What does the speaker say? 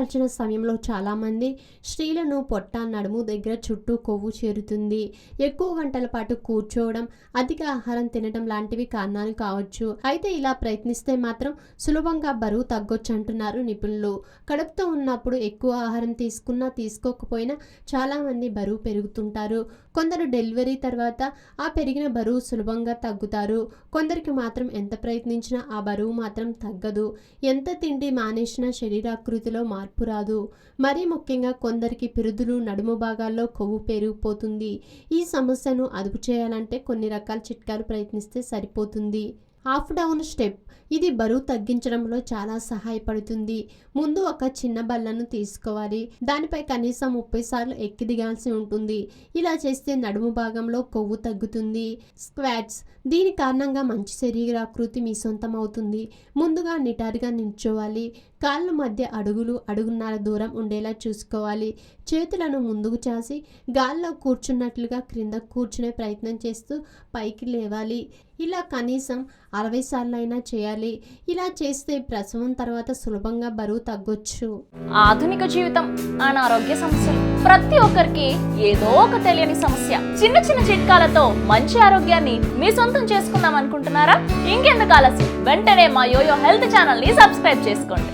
దాల్చిన సమయంలో చాలామంది స్త్రీలను పొట్ట నడుము దగ్గర చుట్టూ కొవ్వు చేరుతుంది. ఎక్కువ గంటల పాటు కూర్చోవడం, అధిక ఆహారం తినడం లాంటివి కారణాలు కావచ్చు. అయితే ఇలా ప్రయత్నిస్తే మాత్రం సులభంగా బరువు తగ్గొచ్చు అంటున్నారు నిపుణులు. కడుపుతో ఉన్నప్పుడు ఎక్కువ ఆహారం తీసుకున్నా తీసుకోకపోయినా చాలామంది బరువు పెరుగుతుంటారు. కొందరు డెలివరీ తర్వాత ఆ పెరిగిన బరువు సులభంగా తగ్గుతారు. కొందరికి మాత్రం ఎంత ప్రయత్నించినా ఆ బరువు మాత్రం తగ్గదు. ఎంత తిండి మానేసినా శరీరాకృతిలో మార్పు రాదు. మరీ ముఖ్యంగా కొందరికి పిరుదులు, నడుము భాగాల్లో కొవ్వు పెరిగిపోతుంది. ఈ సమస్యను అదుపు చేయాలంటే కొన్ని రకాల చిట్కాలు ప్రయత్నిస్తే సరిపోతుంది. హాఫ్ డౌన్ స్టెప్, ఇది బరువు తగ్గించడంలో చాలా సహాయపడుతుంది. ముందు ఒక చిన్న బల్లను తీసుకోవాలి. దానిపై కనీసం 30 సార్లు ఎక్కి దిగాల్సి ఉంటుంది. ఇలా చేస్తే నడుము భాగంలో కొవ్వు తగ్గుతుంది. స్క్వాట్స్, దీని కారణంగా మంచి శరీరాకృతి మీ సొంతం అవుతుంది. ముందుగా నిటారుగా నిల్చోవాలి. కాళ్ళ మధ్య అడుగులు అడుగున్నర దూరం ఉండేలా చూసుకోవాలి. చేతులను ముందుకు చాసి గాల్లో కూర్చున్నట్లుగా క్రింద కూర్చునే ప్రయత్నం చేస్తూ పైకి లేవాలి. ఇలా కనీసం 60 సార్లు అయినా చేయాలి. ఇలా చేస్తే ప్రసవం తర్వాత సులభంగా బరువు తగ్గొచ్చు. ఆధునిక జీవితం, అనారోగ్య సమస్యలు, ప్రతి ఒక్కరికి ఏదో ఒక తెలియని సమస్య. చిన్న చిన్న చిట్కాలతో మంచి ఆరోగ్యాన్ని మీ సొంతం చేసుకుందాం అనుకుంటున్నారా? ఇంకెందుకు ఆలస్యం, వెంటనే మా యోయో హెల్త్ ఛానల్ ని సబ్స్క్రైబ్ చేసుకోండి.